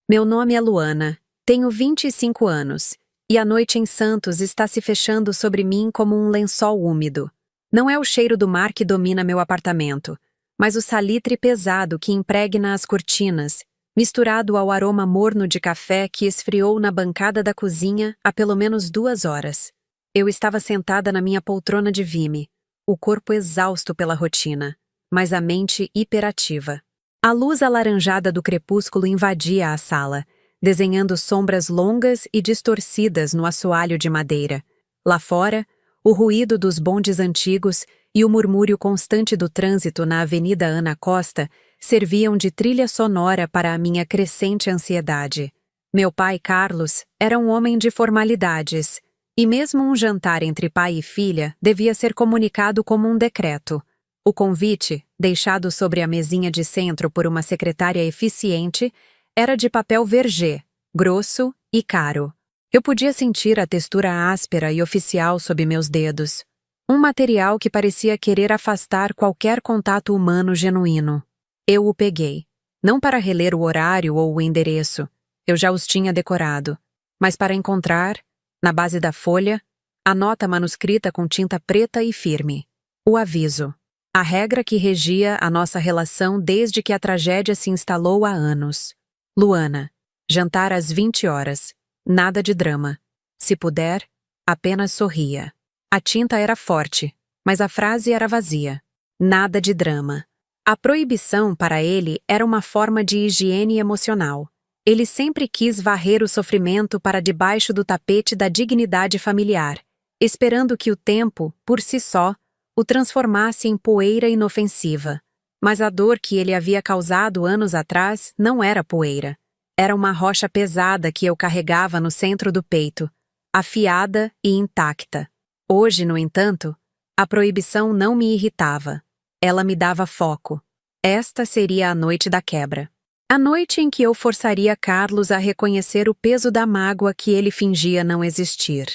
Meu nome é Luana, tenho 25 anos, e a noite em Santos está se fechando sobre mim como um lençol úmido. Não é o cheiro do mar que domina meu apartamento, mas o salitre pesado que impregna as cortinas, misturado ao aroma morno de café que esfriou na bancada da cozinha há pelo menos 2 horas. Eu estava sentada na minha poltrona de Vime, o corpo exausto pela rotina, mas a mente hiperativa. A luz alaranjada do crepúsculo invadia a sala, desenhando sombras longas e distorcidas no assoalho de madeira. Lá fora, o ruído dos bondes antigos e o murmúrio constante do trânsito na Avenida Ana Costa serviam de trilha sonora para a minha crescente ansiedade. Meu pai, Carlos, era um homem de formalidades, e mesmo um jantar entre pai e filha devia ser comunicado como um decreto. O convite, deixado sobre a mesinha de centro por uma secretária eficiente, era de papel vergê, grosso e caro. Eu podia sentir a textura áspera e oficial sob meus dedos. Um material que parecia querer afastar qualquer contato humano genuíno. Eu o peguei, não para reler o horário ou o endereço, eu já os tinha decorado, mas para encontrar, na base da folha, a nota manuscrita com tinta preta e firme. O aviso. A regra que regia a nossa relação desde que a tragédia se instalou há anos. Luana. Jantar às 20 horas. Nada de drama. Se puder, apenas sorria. A tinta era forte, mas a frase era vazia. Nada de drama. A proibição, para ele, era uma forma de higiene emocional. Ele sempre quis varrer o sofrimento para debaixo do tapete da dignidade familiar, esperando que o tempo, por si só, o transformasse em poeira inofensiva. Mas a dor que ele havia causado anos atrás não era poeira. Era uma rocha pesada que eu carregava no centro do peito, afiada e intacta. Hoje, no entanto, a proibição não me irritava. Ela me dava foco. Esta seria a noite da quebra. A noite em que eu forçaria Carlos a reconhecer o peso da mágoa que ele fingia não existir.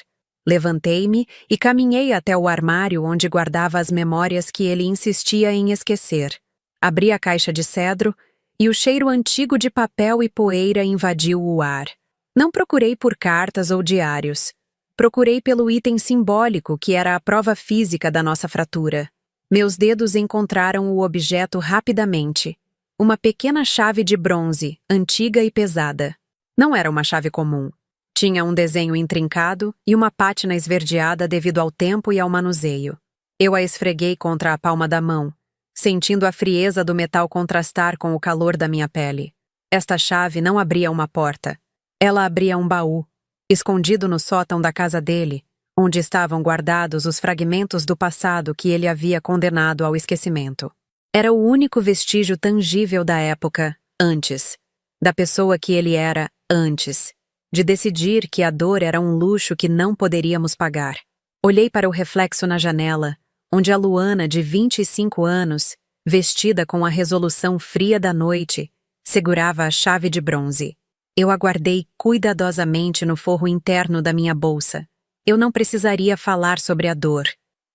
Levantei-me e caminhei até o armário onde guardava as memórias que ele insistia em esquecer. Abri a caixa de cedro e o cheiro antigo de papel e poeira invadiu o ar. Não procurei por cartas ou diários. Procurei pelo item simbólico que era a prova física da nossa fratura. Meus dedos encontraram o objeto rapidamente. Uma pequena chave de bronze, antiga e pesada. Não era uma chave comum. Tinha um desenho intrincado e uma pátina esverdeada devido ao tempo e ao manuseio. Eu a esfreguei contra a palma da mão, sentindo a frieza do metal contrastar com o calor da minha pele. Esta chave não abria uma porta. Ela abria um baú, escondido no sótão da casa dele, onde estavam guardados os fragmentos do passado que ele havia condenado ao esquecimento. Era o único vestígio tangível da época, antes. Da pessoa que ele era, antes. De decidir que a dor era um luxo que não poderíamos pagar. Olhei para o reflexo na janela, onde a Luana, de 25 anos, vestida com a resolução fria da noite, segurava a chave de bronze. Eu aguardei cuidadosamente no forro interno da minha bolsa. Eu não precisaria falar sobre a dor.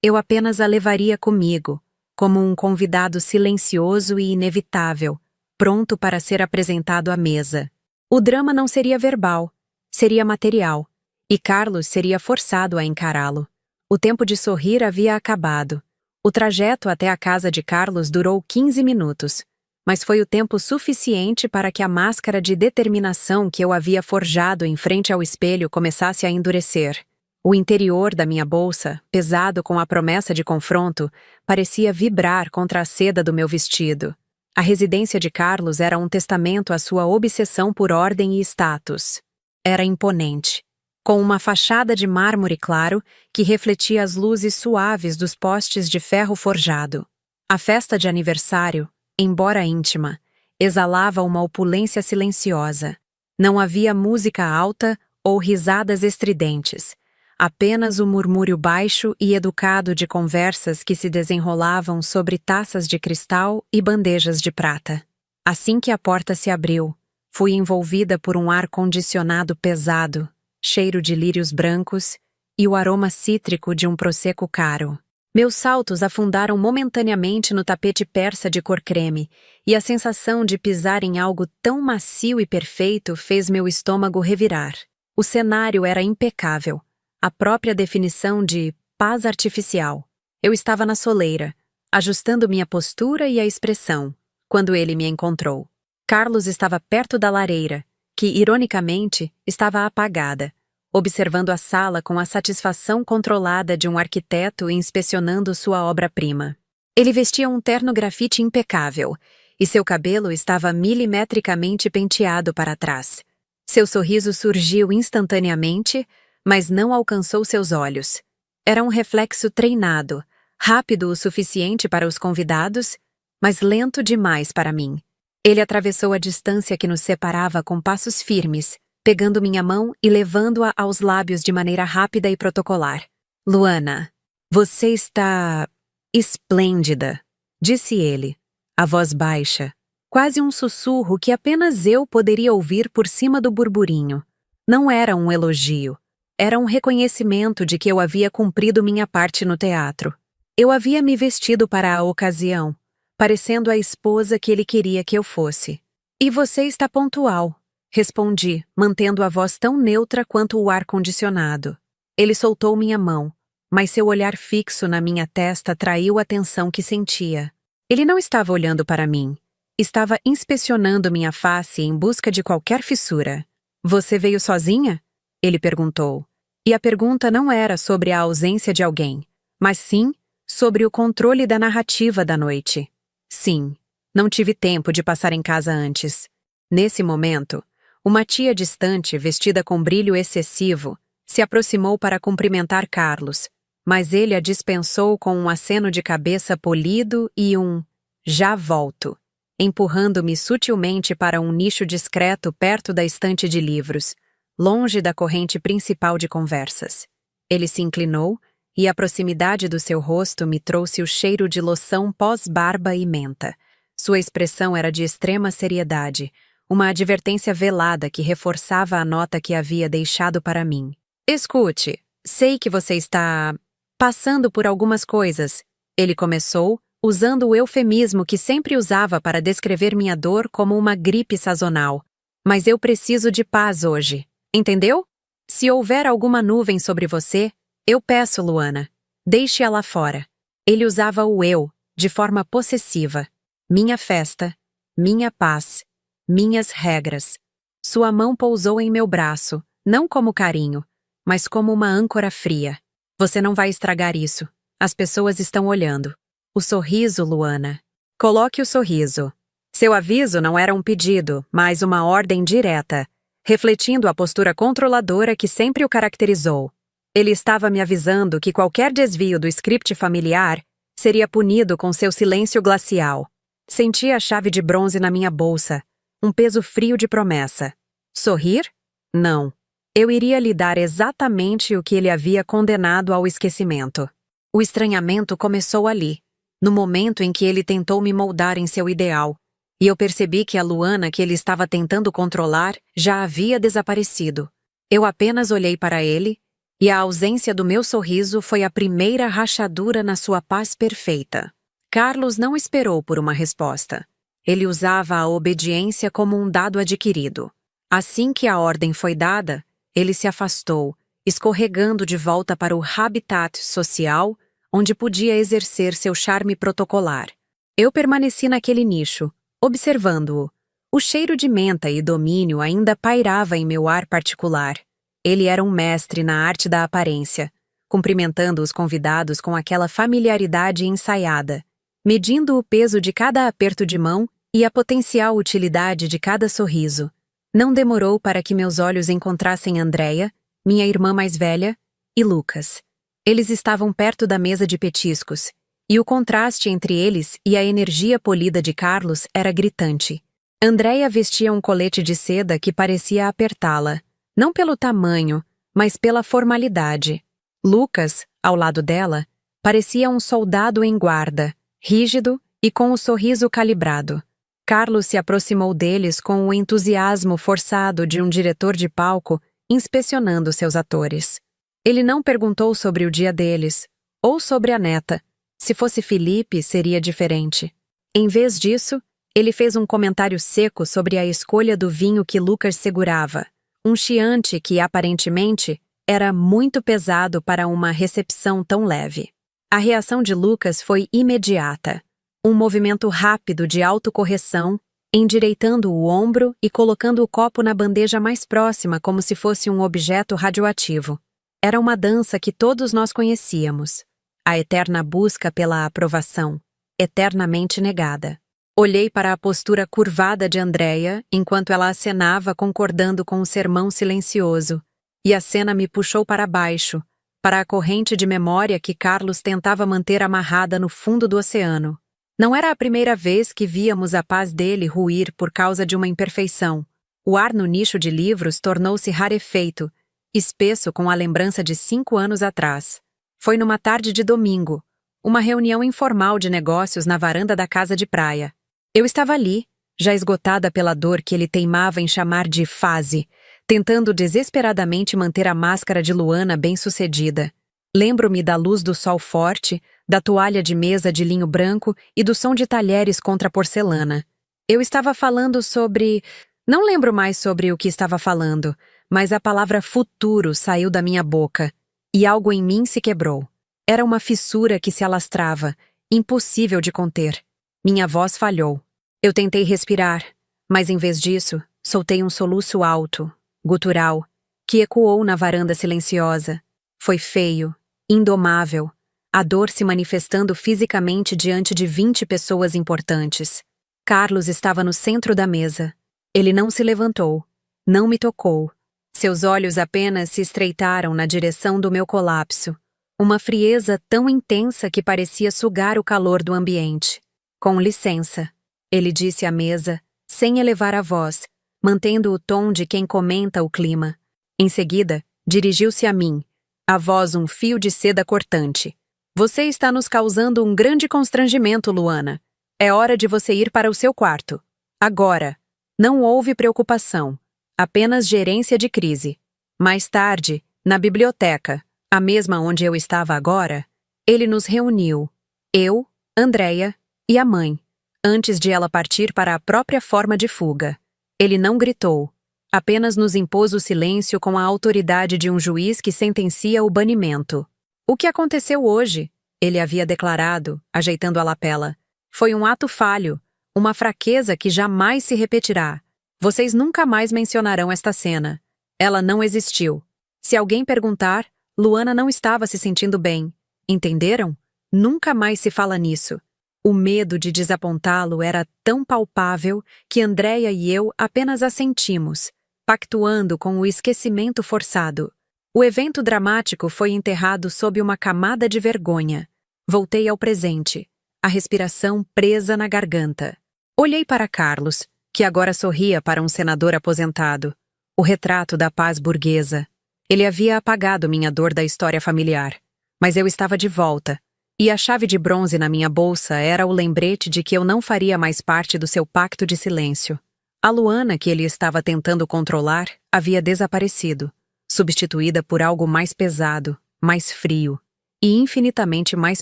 Eu apenas a levaria comigo, como um convidado silencioso e inevitável, pronto para ser apresentado à mesa. O drama não seria verbal. Seria material, e Carlos seria forçado a encará-lo. O tempo de sorrir havia acabado. O trajeto até a casa de Carlos durou 15 minutos, mas foi o tempo suficiente para que a máscara de determinação que eu havia forjado em frente ao espelho começasse a endurecer. O interior da minha bolsa, pesado com a promessa de confronto, parecia vibrar contra a seda do meu vestido. A residência de Carlos era um testamento à sua obsessão por ordem e status. Era imponente, com uma fachada de mármore claro que refletia as luzes suaves dos postes de ferro forjado. A festa de aniversário, embora íntima, exalava uma opulência silenciosa. Não havia música alta ou risadas estridentes, apenas o murmúrio baixo e educado de conversas que se desenrolavam sobre taças de cristal e bandejas de prata. Assim que a porta se abriu, fui envolvida por um ar-condicionado pesado, cheiro de lírios brancos e o aroma cítrico de um prosecco caro. Meus saltos afundaram momentaneamente no tapete persa de cor creme, e a sensação de pisar em algo tão macio e perfeito fez meu estômago revirar. O cenário era impecável, a própria definição de paz artificial. Eu estava na soleira, ajustando minha postura e a expressão, quando ele me encontrou. Carlos estava perto da lareira, que, ironicamente, estava apagada, observando a sala com a satisfação controlada de um arquiteto inspecionando sua obra-prima. Ele vestia um terno grafite impecável, e seu cabelo estava milimetricamente penteado para trás. Seu sorriso surgiu instantaneamente, mas não alcançou seus olhos. Era um reflexo treinado, rápido o suficiente para os convidados, mas lento demais para mim. Ele atravessou a distância que nos separava com passos firmes, pegando minha mão e levando-a aos lábios de maneira rápida e protocolar. Luana, você está esplêndida, disse ele, a voz baixa, quase um sussurro que apenas eu poderia ouvir por cima do burburinho. Não era um elogio, era um reconhecimento de que eu havia cumprido minha parte no teatro. Eu havia me vestido para a ocasião, parecendo a esposa que ele queria que eu fosse. E você está pontual, respondi, mantendo a voz tão neutra quanto o ar-condicionado. Ele soltou minha mão, mas seu olhar fixo na minha testa traiu a tensão que sentia. Ele não estava olhando para mim. Estava inspecionando minha face em busca de qualquer fissura. Você veio sozinha? Ele perguntou. E a pergunta não era sobre a ausência de alguém, mas sim sobre o controle da narrativa da noite. Sim, não tive tempo de passar em casa antes. Nesse momento, uma tia distante, vestida com brilho excessivo, se aproximou para cumprimentar Carlos, mas ele a dispensou com um aceno de cabeça polido e um "já volto", empurrando-me sutilmente para um nicho discreto perto da estante de livros, longe da corrente principal de conversas. Ele se inclinou e a proximidade do seu rosto me trouxe o cheiro de loção pós-barba e menta. Sua expressão era de extrema seriedade, uma advertência velada que reforçava a nota que havia deixado para mim. Escute, sei que você está passando por algumas coisas. Ele começou, usando o eufemismo que sempre usava para descrever minha dor como uma gripe sazonal. Mas eu preciso de paz hoje, entendeu? Se houver alguma nuvem sobre você, eu peço, Luana, deixe-a lá fora. Ele usava o eu, de forma possessiva. Minha festa, minha paz, minhas regras. Sua mão pousou em meu braço, não como carinho, mas como uma âncora fria. Você não vai estragar isso. As pessoas estão olhando. O sorriso, Luana. Coloque o sorriso. Seu aviso não era um pedido, mas uma ordem direta, refletindo a postura controladora que sempre o caracterizou. Ele estava me avisando que qualquer desvio do script familiar seria punido com seu silêncio glacial. Senti a chave de bronze na minha bolsa, um peso frio de promessa. Sorrir? Não. Eu iria lhe dar exatamente o que ele havia condenado ao esquecimento. O estranhamento começou ali, no momento em que ele tentou me moldar em seu ideal, e eu percebi que a Luana que ele estava tentando controlar já havia desaparecido. Eu apenas olhei para ele, e a ausência do meu sorriso foi a primeira rachadura na sua paz perfeita. Carlos não esperou por uma resposta. Ele usava a obediência como um dado adquirido. Assim que a ordem foi dada, ele se afastou, escorregando de volta para o habitat social, onde podia exercer seu charme protocolar. Eu permaneci naquele nicho, observando-o. O cheiro de menta e domínio ainda pairava em meu ar particular. Ele era um mestre na arte da aparência, cumprimentando os convidados com aquela familiaridade ensaiada, medindo o peso de cada aperto de mão e a potencial utilidade de cada sorriso. Não demorou para que meus olhos encontrassem Andréia, minha irmã mais velha, e Lucas. Eles estavam perto da mesa de petiscos, e o contraste entre eles e a energia polida de Carlos era gritante. Andréia vestia um colete de seda que parecia apertá-la, não pelo tamanho, mas pela formalidade. Lucas, ao lado dela, parecia um soldado em guarda, rígido e com o sorriso calibrado. Carlos se aproximou deles com o entusiasmo forçado de um diretor de palco inspecionando seus atores. Ele não perguntou sobre o dia deles, ou sobre a neta. Se fosse Felipe, seria diferente. Em vez disso, ele fez um comentário seco sobre a escolha do vinho que Lucas segurava. Um chianti que, aparentemente, era muito pesado para uma recepção tão leve. A reação de Lucas foi imediata. Um movimento rápido de autocorreção, endireitando o ombro e colocando o copo na bandeja mais próxima como se fosse um objeto radioativo. Era uma dança que todos nós conhecíamos. A eterna busca pela aprovação, eternamente negada. Olhei para a postura curvada de Andréia enquanto ela acenava concordando com o sermão silencioso, e a cena me puxou para baixo, para a corrente de memória que Carlos tentava manter amarrada no fundo do oceano. Não era a primeira vez que víamos a paz dele ruir por causa de uma imperfeição. O ar no nicho de livros tornou-se rarefeito, espesso com a lembrança de 5 anos atrás. Foi numa tarde de domingo, uma reunião informal de negócios na varanda da casa de praia. Eu estava ali, já esgotada pela dor que ele teimava em chamar de fase, tentando desesperadamente manter a máscara de Luana bem-sucedida. Lembro-me da luz do sol forte, da toalha de mesa de linho branco e do som de talheres contra a porcelana. Eu estava falando sobre... Não lembro mais sobre o que estava falando, mas a palavra futuro saiu da minha boca, e algo em mim se quebrou. Era uma fissura que se alastrava, impossível de conter. Minha voz falhou. Eu tentei respirar, mas em vez disso, soltei um soluço alto, gutural, que ecoou na varanda silenciosa. Foi feio, indomável, a dor se manifestando fisicamente diante de 20 pessoas importantes. Carlos estava no centro da mesa. Ele não se levantou, não me tocou. Seus olhos apenas se estreitaram na direção do meu colapso. Uma frieza tão intensa que parecia sugar o calor do ambiente. Com licença, ele disse à mesa, sem elevar a voz, mantendo o tom de quem comenta o clima. Em seguida, dirigiu-se a mim, a voz um fio de seda cortante. Você está nos causando um grande constrangimento, Luana. É hora de você ir para o seu quarto. Agora. Não houve preocupação. Apenas gerência de crise. Mais tarde, na biblioteca, a mesma onde eu estava agora, ele nos reuniu. Eu, Andréia e a mãe, antes de ela partir para a própria forma de fuga. Ele não gritou. Apenas nos impôs o silêncio com a autoridade de um juiz que sentencia o banimento. O que aconteceu hoje, ele havia declarado, ajeitando a lapela, foi um ato falho, uma fraqueza que jamais se repetirá. Vocês nunca mais mencionarão esta cena. Ela não existiu. Se alguém perguntar, Luana não estava se sentindo bem. Entenderam? Nunca mais se fala nisso. O medo de desapontá-lo era tão palpável que Andréia e eu apenas assentimos, pactuando com o esquecimento forçado. O evento dramático foi enterrado sob uma camada de vergonha. Voltei ao presente, a respiração presa na garganta. Olhei para Carlos, que agora sorria para um senador aposentado. O retrato da paz burguesa. Ele havia apagado minha dor da história familiar. Mas eu estava de volta, e a chave de bronze na minha bolsa era o lembrete de que eu não faria mais parte do seu pacto de silêncio. A Luana que ele estava tentando controlar havia desaparecido, substituída por algo mais pesado, mais frio e infinitamente mais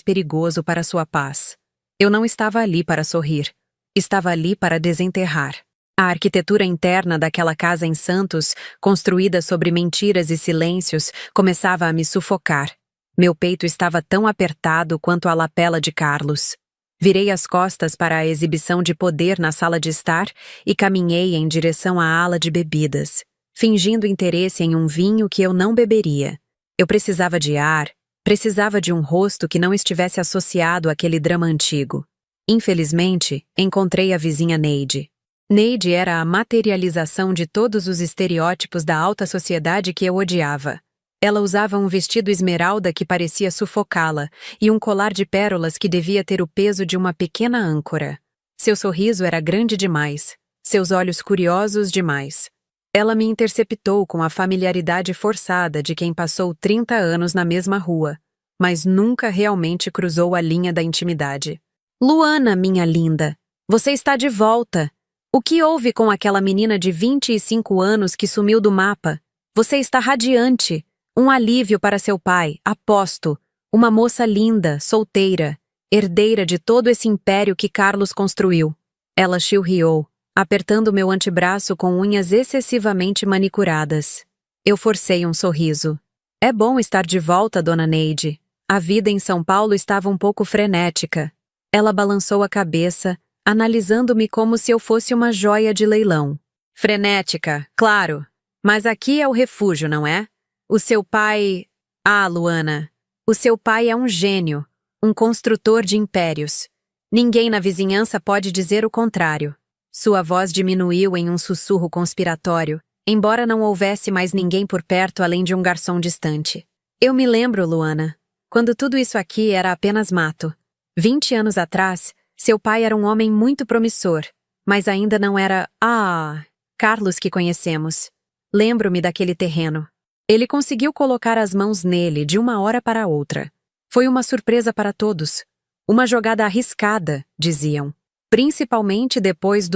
perigoso para sua paz. Eu não estava ali para sorrir. Estava ali para desenterrar. A arquitetura interna daquela casa em Santos, construída sobre mentiras e silêncios, começava a me sufocar. Meu peito estava tão apertado quanto a lapela de Carlos. Virei as costas para a exibição de poder na sala de estar e caminhei em direção à ala de bebidas, fingindo interesse em um vinho que eu não beberia. Eu precisava de ar, precisava de um rosto que não estivesse associado àquele drama antigo. Infelizmente, encontrei a vizinha Neide. Neide era a materialização de todos os estereótipos da alta sociedade que eu odiava. Ela usava um vestido esmeralda que parecia sufocá-la e um colar de pérolas que devia ter o peso de uma pequena âncora. Seu sorriso era grande demais, seus olhos curiosos demais. Ela me interceptou com a familiaridade forçada de quem passou 30 anos na mesma rua, mas nunca realmente cruzou a linha da intimidade. Luana, minha linda, você está de volta. O que houve com aquela menina de 25 anos que sumiu do mapa? Você está radiante. Um alívio para seu pai, aposto. Uma moça linda, solteira, herdeira de todo esse império que Carlos construiu. Ela chilriou, apertando meu antebraço com unhas excessivamente manicuradas. Eu forcei um sorriso. É bom estar de volta, dona Neide. A vida em São Paulo estava um pouco frenética. Ela balançou a cabeça, analisando-me como se eu fosse uma joia de leilão. Frenética, claro. Mas aqui é o refúgio, não é? O seu pai... Ah, Luana, o seu pai é um gênio, um construtor de impérios. Ninguém na vizinhança pode dizer o contrário. Sua voz diminuiu em um sussurro conspiratório, embora não houvesse mais ninguém por perto além de um garçom distante. Eu me lembro, Luana, quando tudo isso aqui era apenas mato. 20 anos atrás, seu pai era um homem muito promissor, mas ainda não era, Carlos que conhecemos. Lembro-me daquele terreno. Ele conseguiu colocar as mãos nele de uma hora para outra. Foi uma surpresa para todos. Uma jogada arriscada, diziam. Principalmente depois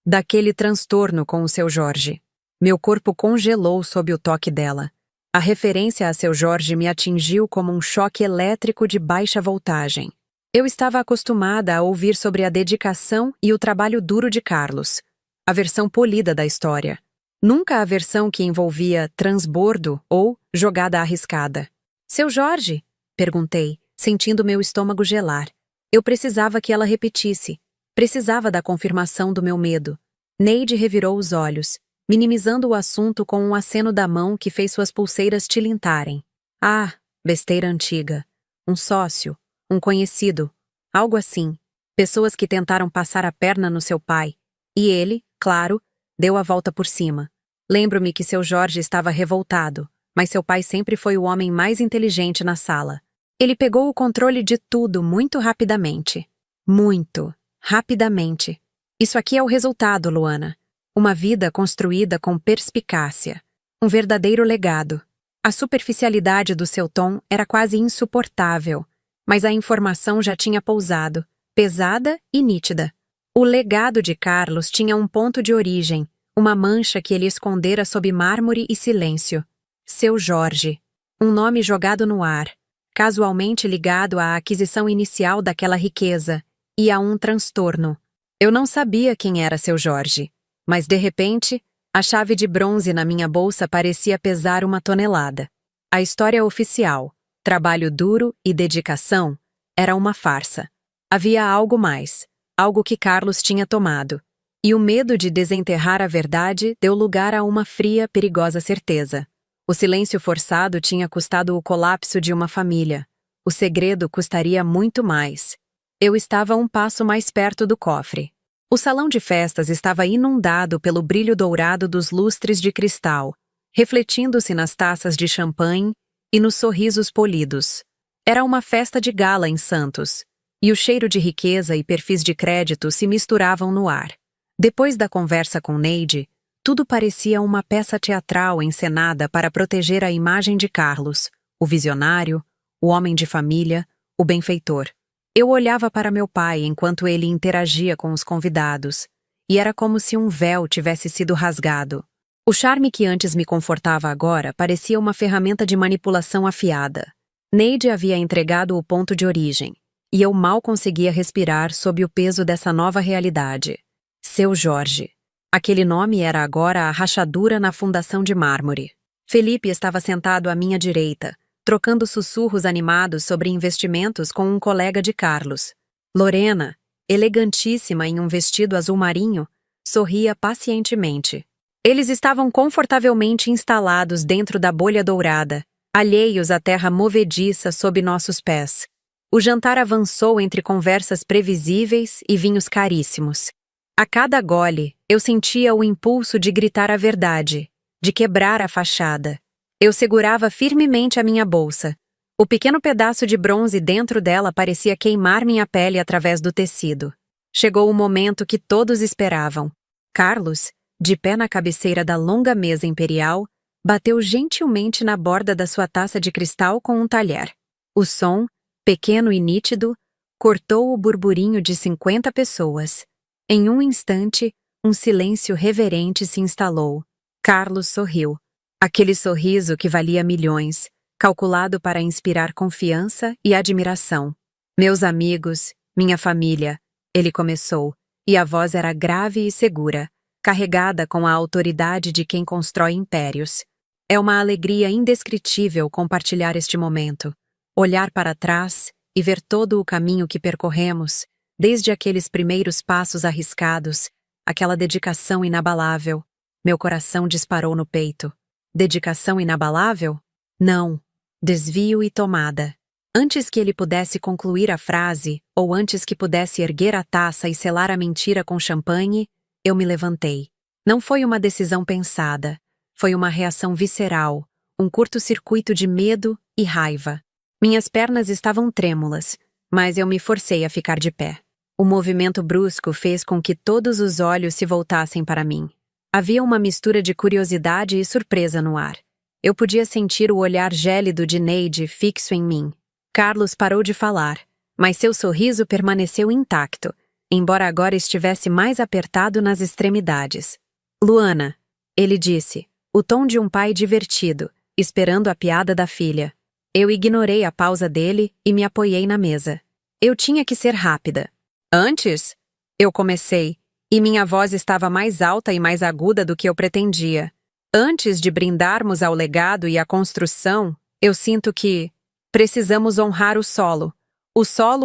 daquele transtorno com o seu Jorge. Meu corpo congelou sob o toque dela. A referência a seu Jorge me atingiu como um choque elétrico de baixa voltagem. Eu estava acostumada a ouvir sobre a dedicação e o trabalho duro de Carlos. A versão polida da história. Nunca a versão que envolvia transbordo ou jogada arriscada. Seu Jorge? Perguntei, sentindo meu estômago gelar. Eu precisava que ela repetisse. Precisava da confirmação do meu medo. Neide revirou os olhos, minimizando o assunto com um aceno da mão que fez suas pulseiras tilintarem. Ah, besteira antiga. Um sócio, um conhecido, algo assim. Pessoas que tentaram passar a perna no seu pai. E ele, claro, deu a volta por cima. Lembro-me que seu Jorge estava revoltado, mas seu pai sempre foi o homem mais inteligente na sala. Ele pegou o controle de tudo muito rapidamente. Muito rapidamente. Isso aqui é o resultado, Luana. Uma vida construída com perspicácia. Um verdadeiro legado. A superficialidade do seu tom era quase insuportável, mas a informação já tinha pousado, pesada e nítida. O legado de Carlos tinha um ponto de origem, uma mancha que ele escondera sob mármore e silêncio. Seu Jorge. Um nome jogado no ar, casualmente ligado à aquisição inicial daquela riqueza e a um transtorno. Eu não sabia quem era seu Jorge, mas de repente, a chave de bronze na minha bolsa parecia pesar 1 tonelada. A história oficial, trabalho duro e dedicação, era uma farsa. Havia algo mais. Algo que Carlos tinha tomado. E o medo de desenterrar a verdade deu lugar a uma fria, perigosa certeza. O silêncio forçado tinha custado o colapso de uma família. O segredo custaria muito mais. Eu estava um passo mais perto do cofre. O salão de festas estava inundado pelo brilho dourado dos lustres de cristal, refletindo-se nas taças de champanhe e nos sorrisos polidos. Era uma festa de gala em Santos. E o cheiro de riqueza e perfis de crédito se misturavam no ar. Depois da conversa com Neide, tudo parecia uma peça teatral encenada para proteger a imagem de Carlos, o visionário, o homem de família, o benfeitor. Eu olhava para meu pai enquanto ele interagia com os convidados, e era como se um véu tivesse sido rasgado. O charme que antes me confortava agora parecia uma ferramenta de manipulação afiada. Neide havia entregado o ponto de origem. E eu mal conseguia respirar sob o peso dessa nova realidade. Seu Jorge. Aquele nome era agora a rachadura na fundação de mármore. Felipe estava sentado à minha direita, trocando sussurros animados sobre investimentos com um colega de Carlos. Lorena, elegantíssima em um vestido azul marinho, sorria pacientemente. Eles estavam confortavelmente instalados dentro da bolha dourada, alheios à terra movediça sob nossos pés. O jantar avançou entre conversas previsíveis e vinhos caríssimos. A cada gole, eu sentia o impulso de gritar a verdade, de quebrar a fachada. Eu segurava firmemente a minha bolsa. O pequeno pedaço de bronze dentro dela parecia queimar minha pele através do tecido. Chegou o momento que todos esperavam. Carlos, de pé na cabeceira da longa mesa imperial, bateu gentilmente na borda da sua taça de cristal com um talher. O som, pequeno e nítido, cortou o burburinho de 50 pessoas. Em um instante, um silêncio reverente se instalou. Carlos sorriu. Aquele sorriso que valia milhões, calculado para inspirar confiança e admiração. Meus amigos, minha família, ele começou, e a voz era grave e segura, carregada com a autoridade de quem constrói impérios. É uma alegria indescritível compartilhar este momento, olhar para trás e ver todo o caminho que percorremos, desde aqueles primeiros passos arriscados, aquela dedicação inabalável. Meu coração disparou no peito. Dedicação inabalável? Não. Desvio e tomada. Antes que ele pudesse concluir a frase, ou antes que pudesse erguer a taça e selar a mentira com champanhe, eu me levantei. Não foi uma decisão pensada. Foi uma reação visceral, um curto-circuito de medo e raiva. Minhas pernas estavam trêmulas, mas eu me forcei a ficar de pé. O movimento brusco fez com que todos os olhos se voltassem para mim. Havia uma mistura de curiosidade e surpresa no ar. Eu podia sentir o olhar gélido de Neide fixo em mim. Carlos parou de falar, mas seu sorriso permaneceu intacto, embora agora estivesse mais apertado nas extremidades. Luana, ele disse, o tom de um pai divertido, esperando a piada da filha. Eu ignorei a pausa dele e me apoiei na mesa. Eu tinha que ser rápida. Antes, eu comecei, e minha voz estava mais alta e mais aguda do que eu pretendia. Antes de brindarmos ao legado e à construção, eu sinto que precisamos honrar o solo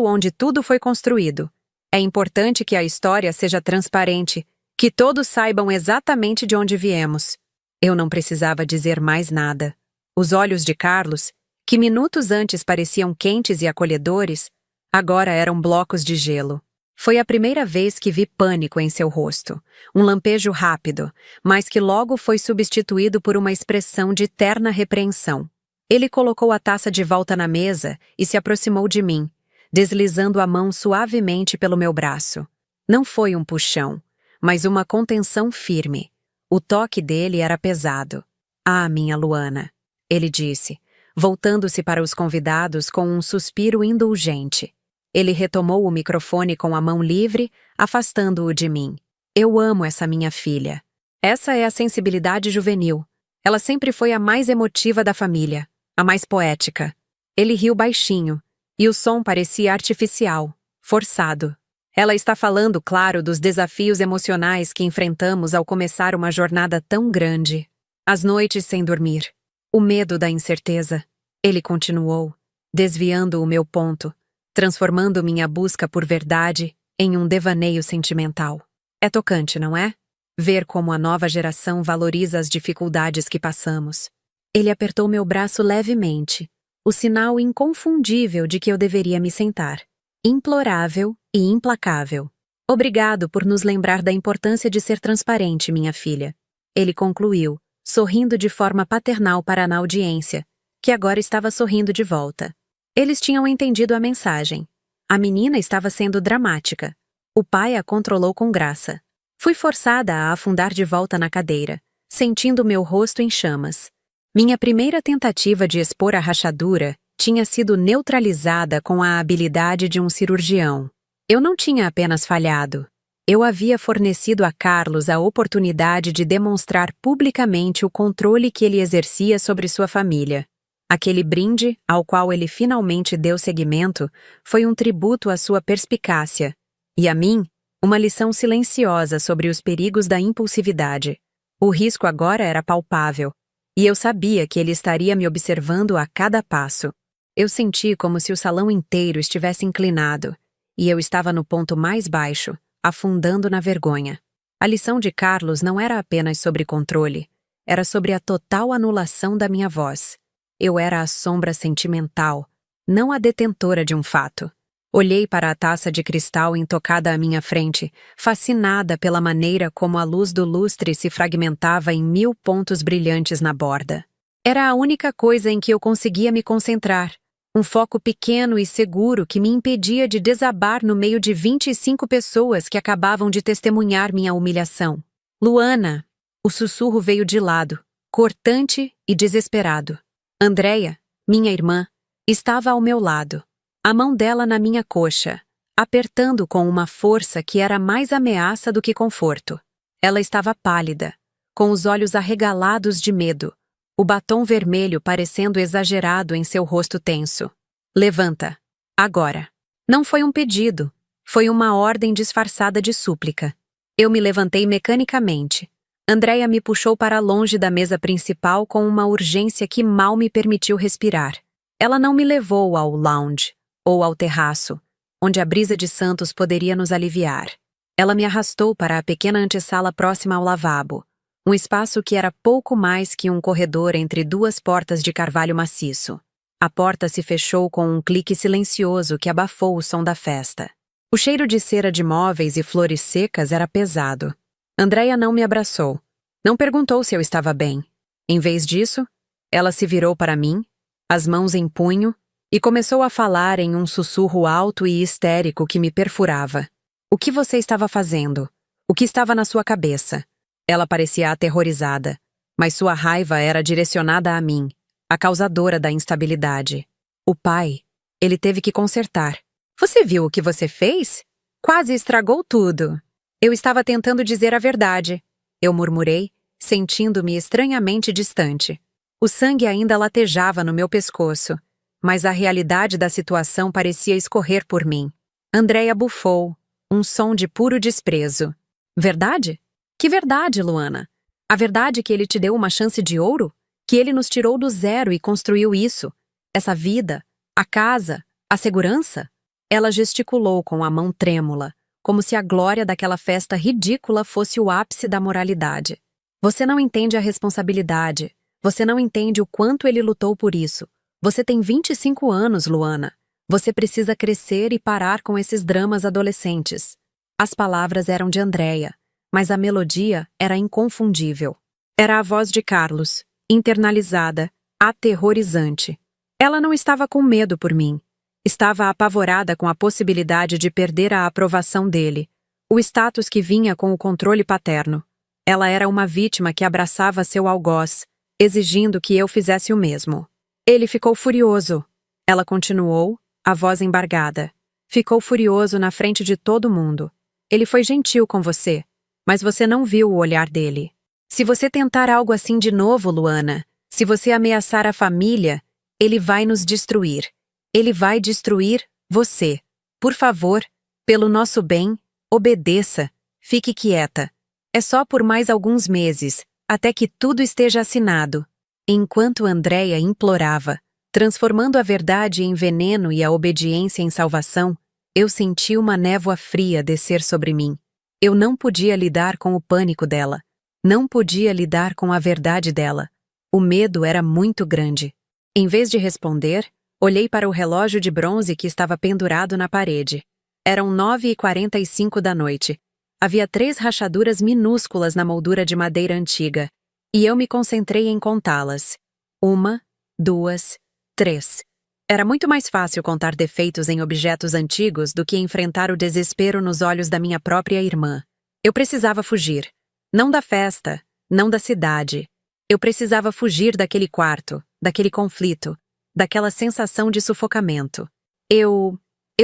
onde tudo foi construído. É importante que a história seja transparente, que todos saibam exatamente de onde viemos. Eu não precisava dizer mais nada. Os olhos de Carlos, que minutos antes pareciam quentes e acolhedores, agora eram blocos de gelo. Foi a primeira vez que vi pânico em seu rosto, um lampejo rápido, mas que logo foi substituído por uma expressão de terna repreensão. Ele colocou a taça de volta na mesa e se aproximou de mim, deslizando a mão suavemente pelo meu braço. Não foi um puxão, mas uma contenção firme. O toque dele era pesado. Ah, minha Luana, ele disse, voltando-se para os convidados com um suspiro indulgente. Ele retomou o microfone com a mão livre, afastando-o de mim. Eu amo essa minha filha. Essa é a sensibilidade juvenil. Ela sempre foi a mais emotiva da família, a mais poética. Ele riu baixinho, e o som parecia artificial, forçado. Ela está falando, claro, dos desafios emocionais que enfrentamos ao começar uma jornada tão grande. As noites sem dormir. O medo da incerteza. Ele continuou, desviando o meu ponto, transformando minha busca por verdade em um devaneio sentimental. É tocante, não é? Ver como a nova geração valoriza as dificuldades que passamos. Ele apertou meu braço levemente, o sinal inconfundível de que eu deveria me sentar. Implorável e implacável. Obrigado por nos lembrar da importância de ser transparente, minha filha. Ele concluiu, sorrindo de forma paternal para a audiência, que agora estava sorrindo de volta. Eles tinham entendido a mensagem. A menina estava sendo dramática. O pai a controlou com graça. Fui forçada a afundar de volta na cadeira, sentindo meu rosto em chamas. Minha primeira tentativa de expor a rachadura tinha sido neutralizada com a habilidade de um cirurgião. Eu não tinha apenas falhado. Eu havia fornecido a Carlos a oportunidade de demonstrar publicamente o controle que ele exercia sobre sua família. Aquele brinde, ao qual ele finalmente deu seguimento, foi um tributo à sua perspicácia. E a mim, uma lição silenciosa sobre os perigos da impulsividade. O risco agora era palpável, e eu sabia que ele estaria me observando a cada passo. Eu senti como se o salão inteiro estivesse inclinado, e eu estava no ponto mais baixo, afundando na vergonha. A lição de Carlos não era apenas sobre controle, era sobre a total anulação da minha voz. Eu era a sombra sentimental, não a detentora de um fato. Olhei para a taça de cristal intocada à minha frente, fascinada pela maneira como a luz do lustre se fragmentava em 1000 pontos brilhantes na borda. Era a única coisa em que eu conseguia me concentrar, um foco pequeno e seguro que me impedia de desabar no meio de 25 pessoas que acabavam de testemunhar minha humilhação. Luana! O sussurro veio de lado, cortante e desesperado. Andréia, minha irmã, estava ao meu lado, a mão dela na minha coxa, apertando com uma força que era mais ameaça do que conforto. Ela estava pálida, com os olhos arregalados de medo, o batom vermelho parecendo exagerado em seu rosto tenso. Levanta. Agora. Não foi um pedido. Foi uma ordem disfarçada de súplica. Eu me levantei mecanicamente. Andréia me puxou para longe da mesa principal com uma urgência que mal me permitiu respirar. Ela não me levou ao lounge ou ao terraço, onde a brisa de Santos poderia nos aliviar. Ela me arrastou para a pequena antessala próxima ao lavabo, um espaço que era pouco mais que um corredor entre duas portas de carvalho maciço. A porta se fechou com um clique silencioso que abafou o som da festa. O cheiro de cera de móveis e flores secas era pesado. Andréia não me abraçou. Não perguntou se eu estava bem. Em vez disso, ela se virou para mim, as mãos em punho, e começou a falar em um sussurro alto e histérico que me perfurava. O que você estava fazendo? O que estava na sua cabeça? Ela parecia aterrorizada, mas sua raiva era direcionada a mim, a causadora da instabilidade. O pai, ele teve que consertar. Você viu o que você fez? Quase estragou tudo. Eu estava tentando dizer a verdade. Eu murmurei, sentindo-me estranhamente distante. O sangue ainda latejava no meu pescoço, mas a realidade da situação parecia escorrer por mim. Andréia bufou, um som de puro desprezo. Verdade? Que verdade, Luana? A verdade que ele te deu uma chance de ouro? Que ele nos tirou do zero e construiu isso? Essa vida? A casa? A segurança? Ela gesticulou com a mão trêmula, como se a glória daquela festa ridícula fosse o ápice da moralidade. Você não entende a responsabilidade. Você não entende o quanto ele lutou por isso. Você tem 25 anos, Luana. Você precisa crescer e parar com esses dramas adolescentes. As palavras eram de Andréia, mas a melodia era inconfundível. Era a voz de Carlos, internalizada, aterrorizante. Ela não estava com medo por mim. Estava apavorada com a possibilidade de perder a aprovação dele, o status que vinha com o controle paterno. Ela era uma vítima que abraçava seu algoz, exigindo que eu fizesse o mesmo. Ele ficou furioso. Ela continuou, a voz embargada. Ficou furioso na frente de todo mundo. Ele foi gentil com você, mas você não viu o olhar dele. Se você tentar algo assim de novo, Luana, se você ameaçar a família, ele vai nos destruir. Ele vai destruir você. Por favor, pelo nosso bem, obedeça. Fique quieta. É só por mais alguns meses, até que tudo esteja assinado. Enquanto Andréia implorava, transformando a verdade em veneno e a obediência em salvação, eu senti uma névoa fria descer sobre mim. Eu não podia lidar com o pânico dela. Não podia lidar com a verdade dela. O medo era muito grande. Em vez de responder, olhei para o relógio de bronze que estava pendurado na parede. Eram 9h45 da noite. Havia 3 rachaduras minúsculas na moldura de madeira antiga, e eu me concentrei em contá-las. 1, 2, 3. Era muito mais fácil contar defeitos em objetos antigos do que enfrentar o desespero nos olhos da minha própria irmã. Eu precisava fugir. Não da festa, não da cidade. Eu precisava fugir daquele quarto, daquele conflito, daquela sensação de sufocamento. Eu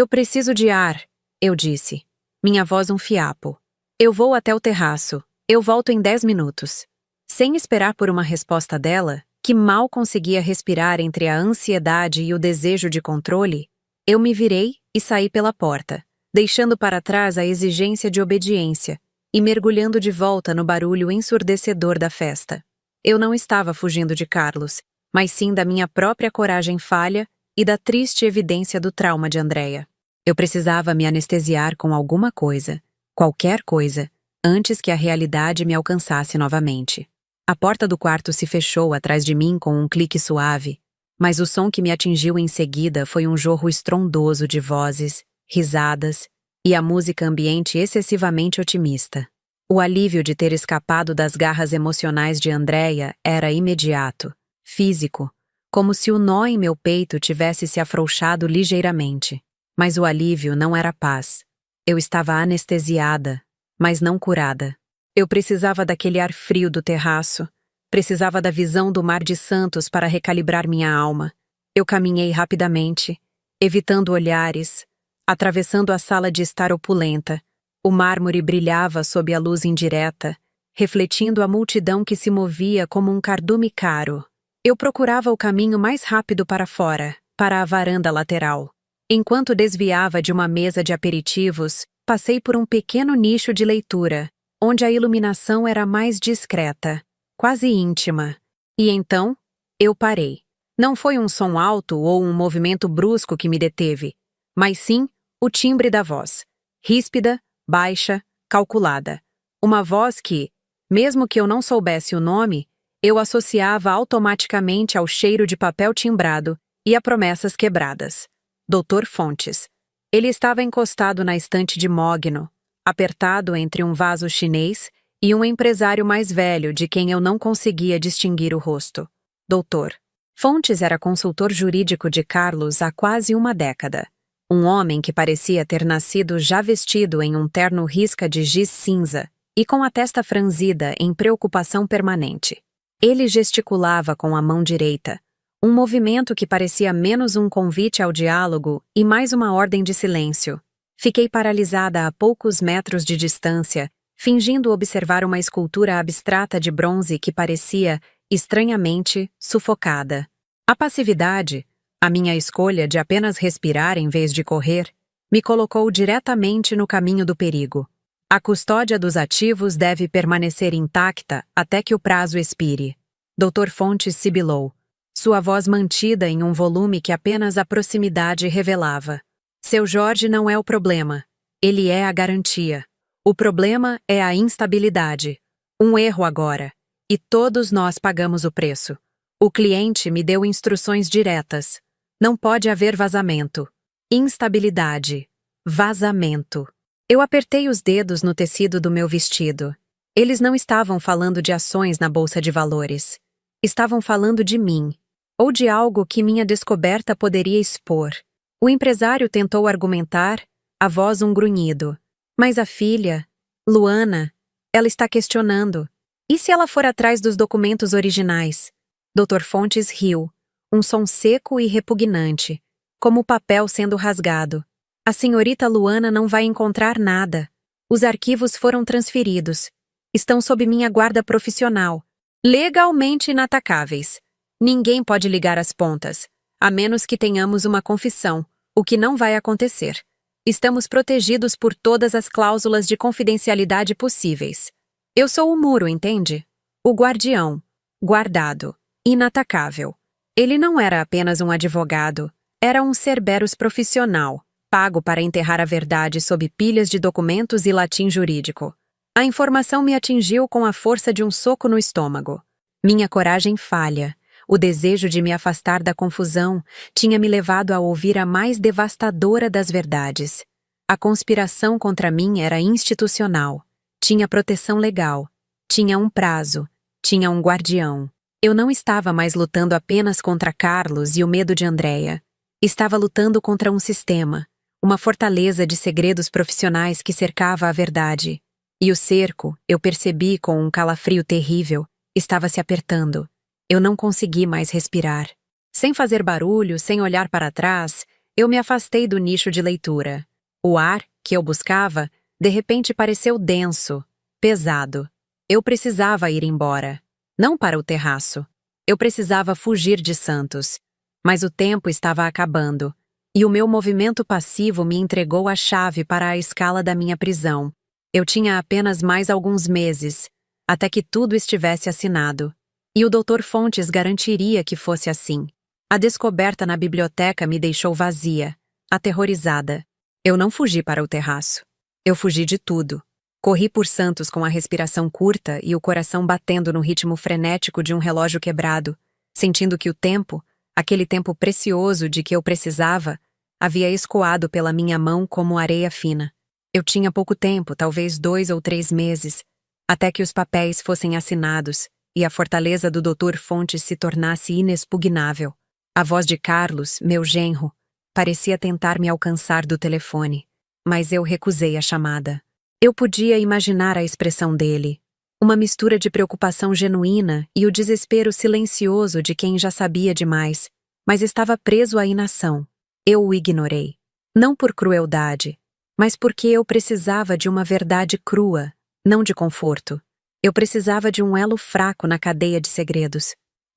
preciso de ar, eu disse. Minha voz um fiapo. Eu vou até o terraço. Eu volto em 10 minutos. Sem esperar por uma resposta dela, que mal conseguia respirar entre a ansiedade e o desejo de controle, eu me virei e saí pela porta, deixando para trás a exigência de obediência e mergulhando de volta no barulho ensurdecedor da festa. Eu não estava fugindo de Carlos, mas sim da minha própria coragem falha e da triste evidência do trauma de Andréia. Eu precisava me anestesiar com alguma coisa, qualquer coisa, antes que a realidade me alcançasse novamente. A porta do quarto se fechou atrás de mim com um clique suave, mas o som que me atingiu em seguida foi um jorro estrondoso de vozes, risadas e a música ambiente excessivamente otimista. O alívio de ter escapado das garras emocionais de Andréia era imediato, físico, como se o nó em meu peito tivesse se afrouxado ligeiramente. Mas o alívio não era paz. Eu estava anestesiada, mas não curada. Eu precisava daquele ar frio do terraço. Precisava da visão do Mar de Santos para recalibrar minha alma. Eu caminhei rapidamente, evitando olhares, atravessando a sala de estar opulenta. O mármore brilhava sob a luz indireta, refletindo a multidão que se movia como um cardume caro. Eu procurava o caminho mais rápido para fora, para a varanda lateral. Enquanto desviava de uma mesa de aperitivos, passei por um pequeno nicho de leitura, onde a iluminação era mais discreta, quase íntima. E então, eu parei. Não foi um som alto ou um movimento brusco que me deteve, mas sim o timbre da voz. Ríspida, baixa, calculada. Uma voz que, mesmo que eu não soubesse o nome, eu associava automaticamente ao cheiro de papel timbrado e a promessas quebradas. Dr. Fontes. Ele estava encostado na estante de mogno, apertado entre um vaso chinês e um empresário mais velho de quem eu não conseguia distinguir o rosto. Doutor. Fontes era consultor jurídico de Carlos há quase uma década. Um homem que parecia ter nascido já vestido em um terno risca de giz cinza e com a testa franzida em preocupação permanente. Ele gesticulava com a mão direita, um movimento que parecia menos um convite ao diálogo e mais uma ordem de silêncio. Fiquei paralisada a poucos metros de distância, fingindo observar uma escultura abstrata de bronze que parecia, estranhamente, sufocada. A passividade, a minha escolha de apenas respirar em vez de correr, me colocou diretamente no caminho do perigo. A custódia dos ativos deve permanecer intacta até que o prazo expire. Dr. Fontes sibilou, sua voz mantida em um volume que apenas a proximidade revelava. Seu Jorge não é o problema. Ele é a garantia. O problema é a instabilidade. Um erro agora. E todos nós pagamos o preço. O cliente me deu instruções diretas. Não pode haver vazamento. Instabilidade. Vazamento. Eu apertei os dedos no tecido do meu vestido. Eles não estavam falando de ações na bolsa de valores. Estavam falando de mim. Ou de algo que minha descoberta poderia expor. O empresário tentou argumentar, a voz um grunhido. Mas a filha, Luana, ela está questionando. E se ela for atrás dos documentos originais? Dr. Fontes riu, um som seco e repugnante, como o papel sendo rasgado. A senhorita Luana não vai encontrar nada. Os arquivos foram transferidos. Estão sob minha guarda profissional. Legalmente inatacáveis. Ninguém pode ligar as pontas, a menos que tenhamos uma confissão, o que não vai acontecer. Estamos protegidos por todas as cláusulas de confidencialidade possíveis. Eu sou o muro, entende? O guardião. Guardado. Inatacável. Ele não era apenas um advogado, era um Cerberus profissional, pago para enterrar a verdade sob pilhas de documentos e latim jurídico. A informação me atingiu com a força de um soco no estômago. Minha coragem falha. O desejo de me afastar da confusão tinha me levado a ouvir a mais devastadora das verdades. A conspiração contra mim era institucional. Tinha proteção legal. Tinha um prazo. Tinha um guardião. Eu não estava mais lutando apenas contra Carlos e o medo de Andréia. Estava lutando contra um sistema, uma fortaleza de segredos profissionais que cercava a verdade. E o cerco, eu percebi com um calafrio terrível, estava se apertando. Eu não consegui mais respirar. Sem fazer barulho, sem olhar para trás, eu me afastei do nicho de leitura. O ar, que eu buscava, de repente pareceu denso, pesado. Eu precisava ir embora. Não para o terraço. Eu precisava fugir de Santos. Mas o tempo estava acabando, e o meu movimento passivo me entregou a chave para a escala da minha prisão. Eu tinha apenas mais alguns meses, até que tudo estivesse assinado. E o Dr. Fontes garantiria que fosse assim. A descoberta na biblioteca me deixou vazia, aterrorizada. Eu não fugi para o terraço. Eu fugi de tudo. Corri por Santos com a respiração curta e o coração batendo no ritmo frenético de um relógio quebrado, sentindo que o tempo, aquele tempo precioso de que eu precisava, havia escoado pela minha mão como areia fina. Eu tinha pouco tempo, talvez 2 ou 3 meses, até que os papéis fossem assinados e a fortaleza do Dr. Fontes se tornasse inexpugnável. A voz de Carlos, meu genro, parecia tentar me alcançar do telefone, mas eu recusei a chamada. Eu podia imaginar a expressão dele, uma mistura de preocupação genuína e o desespero silencioso de quem já sabia demais, mas estava preso à inação. Eu o ignorei. Não por crueldade, mas porque eu precisava de uma verdade crua, não de conforto. Eu precisava de um elo fraco na cadeia de segredos.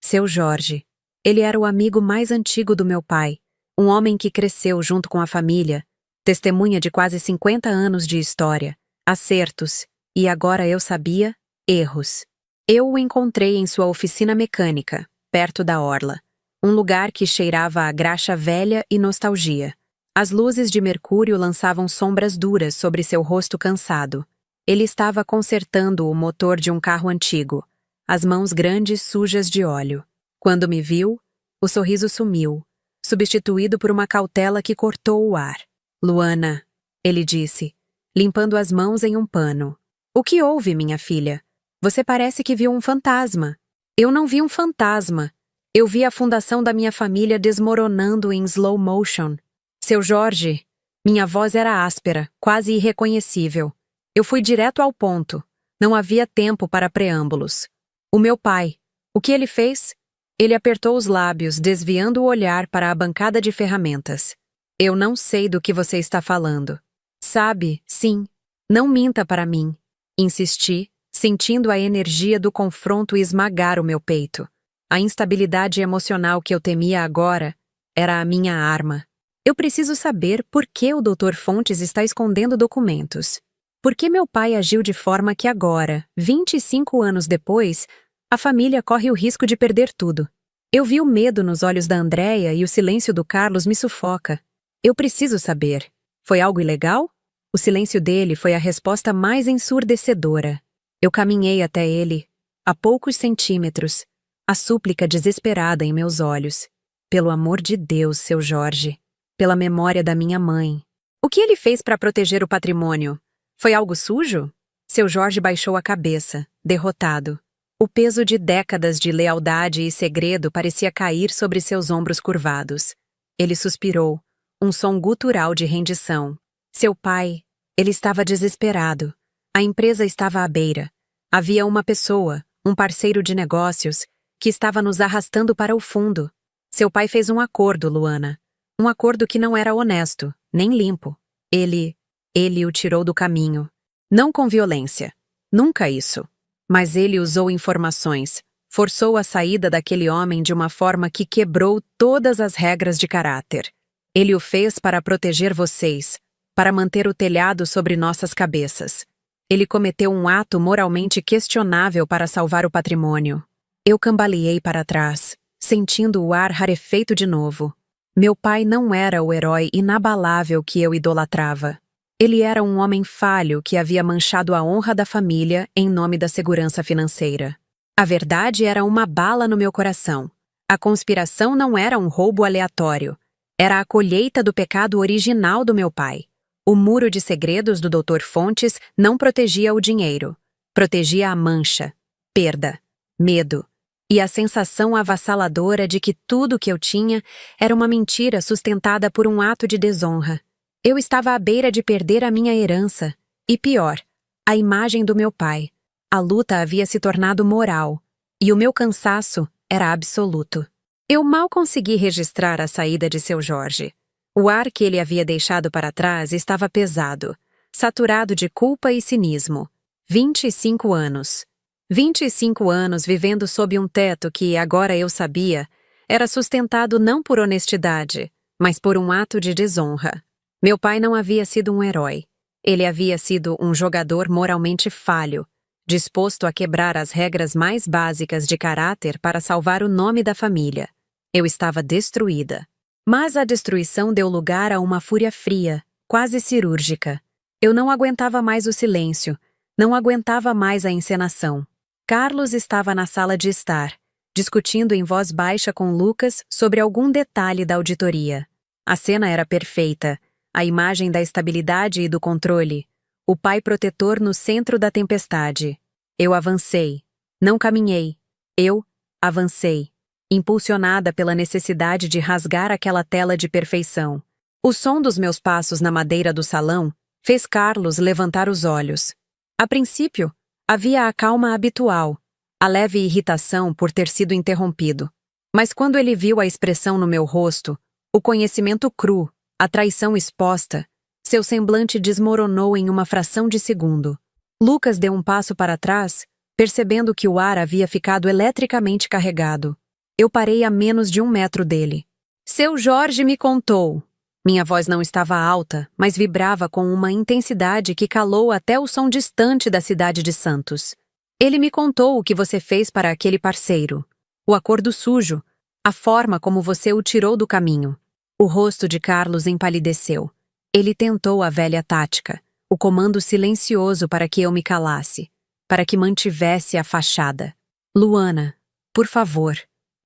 Seu Jorge. Ele era o amigo mais antigo do meu pai, um homem que cresceu junto com a família, testemunha de quase 50 anos de história, acertos, e agora eu sabia, erros. Eu o encontrei em sua oficina mecânica, perto da orla, um lugar que cheirava a graxa velha e nostalgia. As luzes de mercúrio lançavam sombras duras sobre seu rosto cansado. Ele estava consertando o motor de um carro antigo, as mãos grandes sujas de óleo. Quando me viu, o sorriso sumiu, substituído por uma cautela que cortou o ar. Luana, ele disse, limpando as mãos em um pano. O que houve, minha filha? Você parece que viu um fantasma. Eu não vi um fantasma. Eu vi a fundação da minha família desmoronando em slow motion. Seu Jorge, minha voz era áspera, quase irreconhecível. Eu fui direto ao ponto. Não havia tempo para preâmbulos. O meu pai, o que ele fez? Ele apertou os lábios, desviando o olhar para a bancada de ferramentas. Eu não sei do que você está falando. Sabe, sim. Não minta para mim. Insisti, sentindo a energia do confronto esmagar o meu peito. A instabilidade emocional que eu temia agora era a minha arma. Eu preciso saber por que o Dr. Fontes está escondendo documentos. Por que meu pai agiu de forma que agora, 25 anos depois, a família corre o risco de perder tudo. Eu vi o medo nos olhos da Andréia e o silêncio do Carlos me sufoca. Eu preciso saber. Foi algo ilegal? O silêncio dele foi a resposta mais ensurdecedora. Eu caminhei até ele, a poucos centímetros, a súplica desesperada em meus olhos. Pelo amor de Deus, seu Jorge. Pela memória da minha mãe. O que ele fez para proteger o patrimônio? Foi algo sujo? Seu Jorge baixou a cabeça, derrotado. O peso de décadas de lealdade e segredo parecia cair sobre seus ombros curvados. Ele suspirou, um som gutural de rendição. Seu pai, ele estava desesperado. A empresa estava à beira. Havia uma pessoa, um parceiro de negócios, que estava nos arrastando para o fundo. Seu pai fez um acordo, Luana. Um acordo que não era honesto, nem limpo. Ele o tirou do caminho. Não com violência. Nunca isso. Mas ele usou informações, forçou a saída daquele homem de uma forma que quebrou todas as regras de caráter. Ele o fez para proteger vocês, para manter o telhado sobre nossas cabeças. Ele cometeu um ato moralmente questionável para salvar o patrimônio. Eu cambaleei para trás, sentindo o ar rarefeito de novo. Meu pai não era o herói inabalável que eu idolatrava. Ele era um homem falho que havia manchado a honra da família em nome da segurança financeira. A verdade era uma bala no meu coração. A conspiração não era um roubo aleatório. Era a colheita do pecado original do meu pai. O muro de segredos do Dr. Fontes não protegia o dinheiro. Protegia a mancha, perda, medo e a sensação avassaladora de que tudo que eu tinha era uma mentira sustentada por um ato de desonra. Eu estava à beira de perder a minha herança. E pior, a imagem do meu pai. A luta havia se tornado moral. E o meu cansaço era absoluto. Eu mal consegui registrar a saída de seu Jorge. O ar que ele havia deixado para trás estava pesado, saturado de culpa e cinismo. 25 anos. 25 anos vivendo sob um teto que, agora eu sabia, era sustentado não por honestidade, mas por um ato de desonra. Meu pai não havia sido um herói. Ele havia sido um jogador moralmente falho, disposto a quebrar as regras mais básicas de caráter para salvar o nome da família. Eu estava destruída. Mas a destruição deu lugar a uma fúria fria, quase cirúrgica. Eu não aguentava mais o silêncio, não aguentava mais a encenação. Carlos estava na sala de estar, discutindo em voz baixa com Lucas sobre algum detalhe da auditoria. A cena era perfeita. A imagem da estabilidade e do controle, o pai protetor no centro da tempestade. Eu avancei. Não caminhei. Eu avancei, impulsionada pela necessidade de rasgar aquela tela de perfeição. O som dos meus passos na madeira do salão fez Carlos levantar os olhos. A princípio, havia a calma habitual, a leve irritação por ter sido interrompido. Mas quando ele viu a expressão no meu rosto, o conhecimento cru, a traição exposta, seu semblante desmoronou em uma fração de segundo. Lucas deu um passo para trás, percebendo que o ar havia ficado eletricamente carregado. Eu parei a menos de 1 metro dele. Seu Jorge me contou. Minha voz não estava alta, mas vibrava com uma intensidade que calou até o som distante da cidade de Santos. Ele me contou o que você fez para aquele parceiro. O acordo sujo. A forma como você o tirou do caminho. O rosto de Carlos empalideceu. Ele tentou a velha tática. O comando silencioso para que eu me calasse. Para que mantivesse a fachada. Luana, por favor.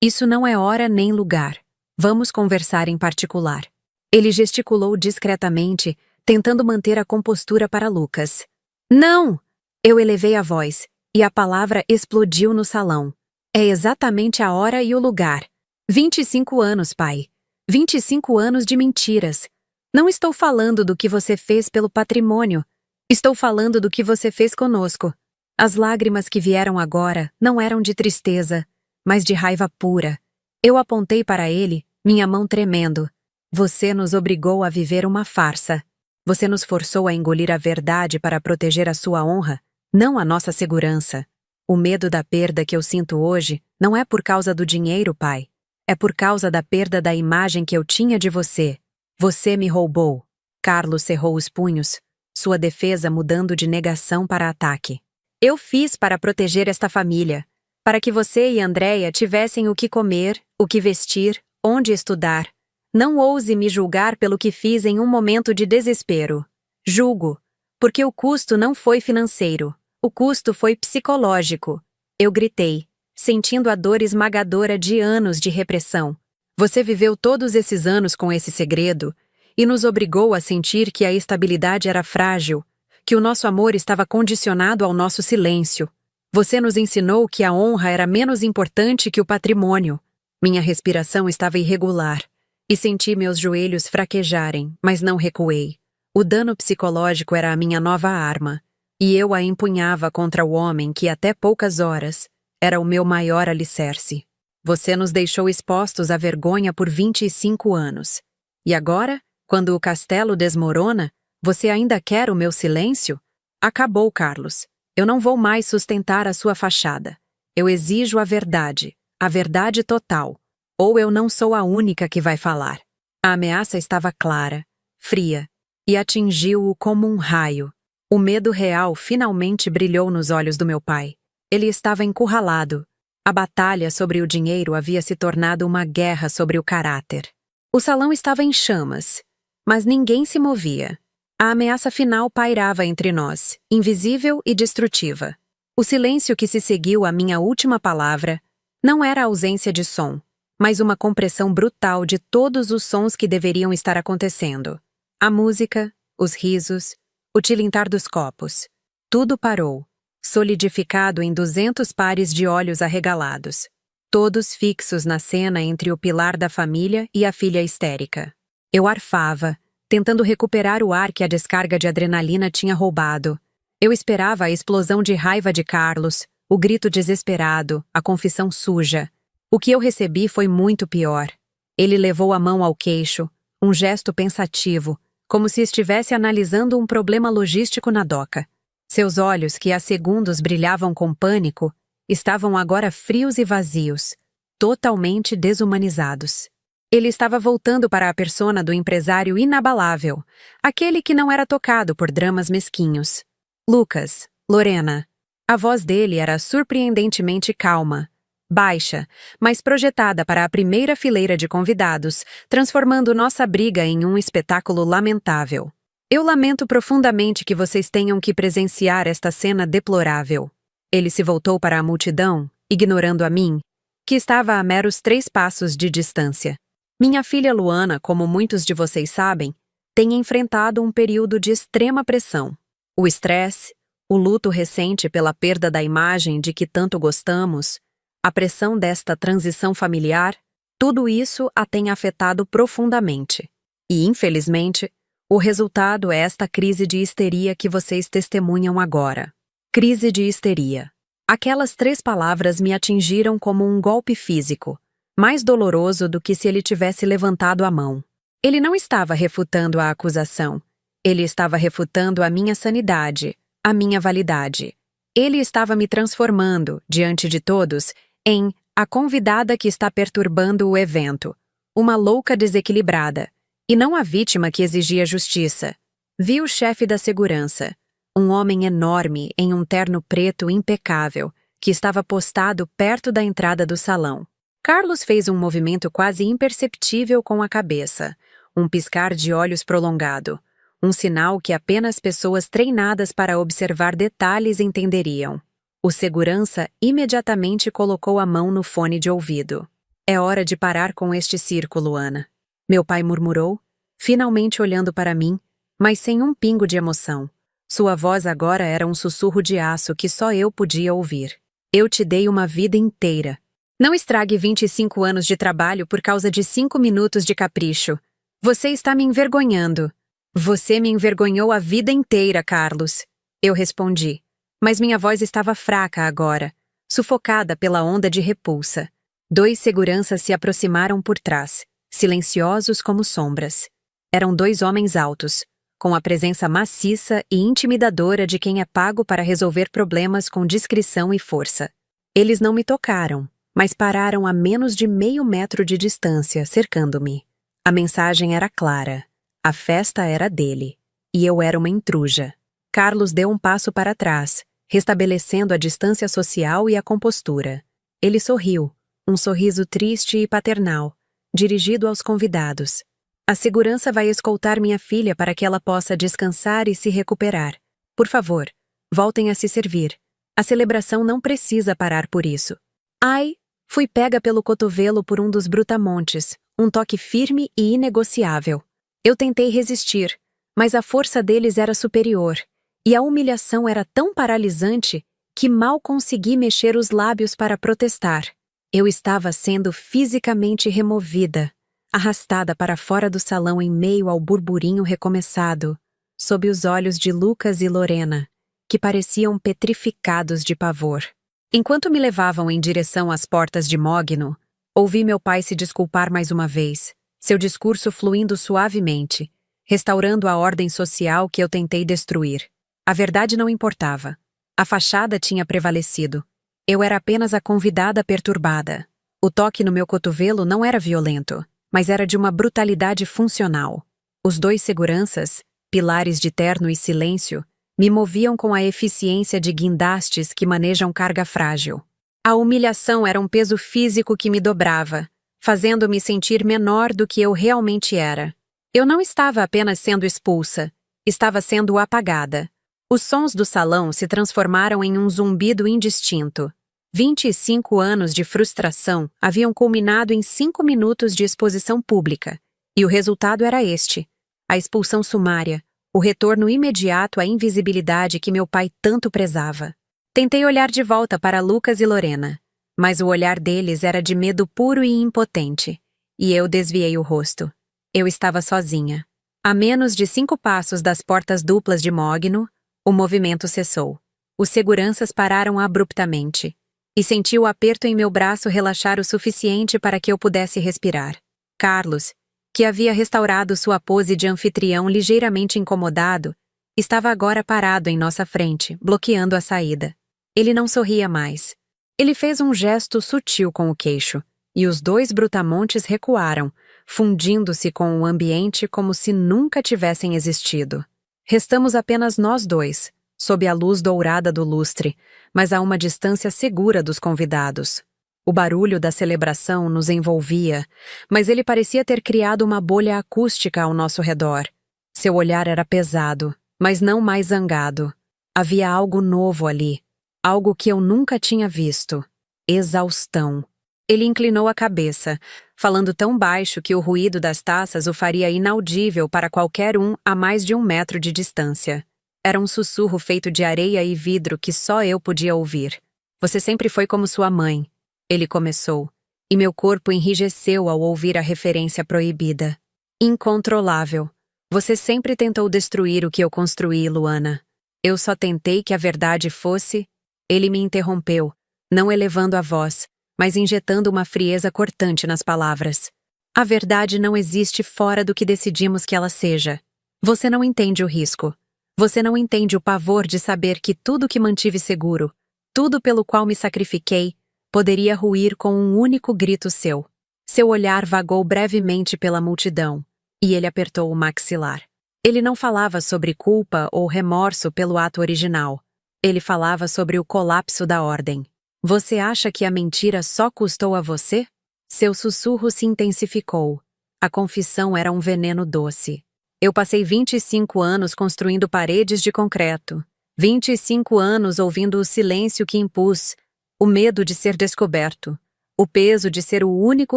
Isso não é hora nem lugar. Vamos conversar em particular. Ele gesticulou discretamente, tentando manter a compostura para Lucas. Não! Eu elevei a voz, e a palavra explodiu no salão. É exatamente a hora e o lugar. 25 anos, pai. 25 anos de mentiras. Não estou falando do que você fez pelo patrimônio. Estou falando do que você fez conosco. As lágrimas que vieram agora não eram de tristeza, mas de raiva pura. Eu apontei para ele, minha mão tremendo. Você nos obrigou a viver uma farsa. Você nos forçou a engolir a verdade para proteger a sua honra, não a nossa segurança. O medo da perda que eu sinto hoje não é por causa do dinheiro, pai. É por causa da perda da imagem que eu tinha de você. Você me roubou. Carlos cerrou os punhos, sua defesa mudando de negação para ataque. Eu fiz para proteger esta família, para que você e Andréia tivessem o que comer, o que vestir, onde estudar. Não ouse me julgar pelo que fiz em um momento de desespero. Julgo, porque o custo não foi financeiro. O custo foi psicológico. Eu gritei, sentindo a dor esmagadora de anos de repressão. Você viveu todos esses anos com esse segredo e nos obrigou a sentir que a estabilidade era frágil, que o nosso amor estava condicionado ao nosso silêncio. Você nos ensinou que a honra era menos importante que o patrimônio. Minha respiração estava irregular. E senti meus joelhos fraquejarem, mas não recuei. O dano psicológico era a minha nova arma, e eu a empunhava contra o homem que, até poucas horas, era o meu maior alicerce. Você nos deixou expostos à vergonha por 25 anos. E agora, quando o castelo desmorona, você ainda quer o meu silêncio? Acabou, Carlos. Eu não vou mais sustentar a sua fachada. Eu exijo a verdade total. Ou eu não sou a única que vai falar. A ameaça estava clara, fria, e atingiu-o como um raio. O medo real finalmente brilhou nos olhos do meu pai. Ele estava encurralado. A batalha sobre o dinheiro havia se tornado uma guerra sobre o caráter. O salão estava em chamas, mas ninguém se movia. A ameaça final pairava entre nós, invisível e destrutiva. O silêncio que se seguiu à minha última palavra não era a ausência de som, mas uma compressão brutal de todos os sons que deveriam estar acontecendo. A música, os risos, o tilintar dos copos. Tudo parou, solidificado em 200 pares de olhos arregalados, todos fixos na cena entre o pilar da família e a filha histérica. Eu arfava, tentando recuperar o ar que a descarga de adrenalina tinha roubado. Eu esperava a explosão de raiva de Carlos, o grito desesperado, a confissão suja. O que eu recebi foi muito pior. Ele levou a mão ao queixo, um gesto pensativo, como se estivesse analisando um problema logístico na doca. Seus olhos, que há segundos brilhavam com pânico, estavam agora frios e vazios, totalmente desumanizados. Ele estava voltando para a persona do empresário inabalável, aquele que não era tocado por dramas mesquinhos. Lucas, Lorena. A voz dele era surpreendentemente calma, baixa, mas projetada para a primeira fileira de convidados, transformando nossa briga em um espetáculo lamentável. Eu lamento profundamente que vocês tenham que presenciar esta cena deplorável. Ele se voltou para a multidão, ignorando a mim, que estava a meros 3 passos de distância. Minha filha Luana, como muitos de vocês sabem, tem enfrentado um período de extrema pressão. O estresse, o luto recente pela perda da imagem de que tanto gostamos, a pressão desta transição familiar, tudo isso a tem afetado profundamente. E, infelizmente, o resultado é esta crise de histeria que vocês testemunham agora. Crise de histeria. Aquelas 3 palavras me atingiram como um golpe físico, mais doloroso do que se ele tivesse levantado a mão. Ele não estava refutando a acusação. Ele estava refutando a minha sanidade, a minha validade. Ele estava me transformando, diante de todos, em A convidada que está perturbando o evento. Uma louca desequilibrada. E não a vítima que exigia justiça. Vi o chefe da segurança. Um homem enorme em um terno preto impecável, que estava postado perto da entrada do salão. Carlos fez um movimento quase imperceptível com a cabeça. Um piscar de olhos prolongado. Um sinal que apenas pessoas treinadas para observar detalhes entenderiam. O segurança imediatamente colocou a mão no fone de ouvido. É hora de parar com este círculo, Ana. Meu pai murmurou, finalmente olhando para mim, mas sem um pingo de emoção. Sua voz agora era um sussurro de aço que só eu podia ouvir. Eu te dei uma vida inteira. Não estrague 25 anos de trabalho por causa de 5 minutos de capricho. Você está me envergonhando. Você me envergonhou a vida inteira, Carlos. Eu respondi. Mas minha voz estava fraca agora, sufocada pela onda de repulsa. 2 seguranças se aproximaram por trás, silenciosos como sombras. Eram 2 homens altos, com a presença maciça e intimidadora de quem é pago para resolver problemas com discrição e força. Eles não me tocaram, mas pararam a menos de meio metro de distância, cercando-me. A mensagem era clara. A festa era dele, e eu era uma intrusa. Carlos deu um passo para trás, restabelecendo a distância social e a compostura. Ele sorriu, um sorriso triste e paternal, dirigido aos convidados. A segurança vai escoltar minha filha para que ela possa descansar e se recuperar. Por favor, voltem a se servir. A celebração não precisa parar por isso. Ai, fui pega pelo cotovelo por um dos brutamontes, um toque firme e inegociável. Eu tentei resistir, mas a força deles era superior, e a humilhação era tão paralisante que mal consegui mexer os lábios para protestar. Eu estava sendo fisicamente removida, arrastada para fora do salão em meio ao burburinho recomeçado, sob os olhos de Lucas e Lorena, que pareciam petrificados de pavor. Enquanto me levavam em direção às portas de Mogno, ouvi meu pai se desculpar mais uma vez, seu discurso fluindo suavemente, restaurando a ordem social que eu tentei destruir. A verdade não importava. A fachada tinha prevalecido. Eu era apenas a convidada perturbada. O toque no meu cotovelo não era violento, mas era de uma brutalidade funcional. Os 2 seguranças, pilares de terno e silêncio, me moviam com a eficiência de guindastes que manejam carga frágil. A humilhação era um peso físico que me dobrava, fazendo-me sentir menor do que eu realmente era. Eu não estava apenas sendo expulsa, estava sendo apagada. Os sons do salão se transformaram em um zumbido indistinto. 25 anos de frustração haviam culminado em 5 minutos de exposição pública, e o resultado era este: a expulsão sumária, o retorno imediato à invisibilidade que meu pai tanto prezava. Tentei olhar de volta para Lucas e Lorena, mas o olhar deles era de medo puro e impotente, e eu desviei o rosto. Eu estava sozinha. A menos de 5 passos das portas duplas de Mogno, o movimento cessou. Os seguranças pararam abruptamente, e senti o aperto em meu braço relaxar o suficiente para que eu pudesse respirar. Carlos, que havia restaurado sua pose de anfitrião ligeiramente incomodado, estava agora parado em nossa frente, bloqueando a saída. Ele não sorria mais. Ele fez um gesto sutil com o queixo, e os 2 brutamontes recuaram, fundindo-se com o ambiente como se nunca tivessem existido. Restamos apenas nós 2, sob a luz dourada do lustre, mas a uma distância segura dos convidados. O barulho da celebração nos envolvia, mas ele parecia ter criado uma bolha acústica ao nosso redor. Seu olhar era pesado, mas não mais zangado. Havia algo novo ali, algo que eu nunca tinha visto. Exaustão. Ele inclinou a cabeça, falando tão baixo que o ruído das taças o faria inaudível para qualquer um a mais de 1 metro de distância. Era um sussurro feito de areia e vidro que só eu podia ouvir. Você sempre foi como sua mãe, ele começou, e meu corpo enrijeceu ao ouvir a referência proibida. Incontrolável. Você sempre tentou destruir o que eu construí, Luana. Eu só tentei que a verdade fosse... Ele me interrompeu, não elevando a voz, mas injetando uma frieza cortante nas palavras. A verdade não existe fora do que decidimos que ela seja. Você não entende o risco. Você não entende o pavor de saber que tudo que mantive seguro, tudo pelo qual me sacrifiquei, poderia ruir com um único grito seu. Seu olhar vagou brevemente pela multidão, e ele apertou o maxilar. Ele não falava sobre culpa ou remorso pelo ato original. Ele falava sobre o colapso da ordem. Você acha que a mentira só custou a você? Seu sussurro se intensificou. A confissão era um veneno doce. Eu passei 25 anos construindo paredes de concreto. 25 anos ouvindo o silêncio que impus, o medo de ser descoberto, o peso de ser o único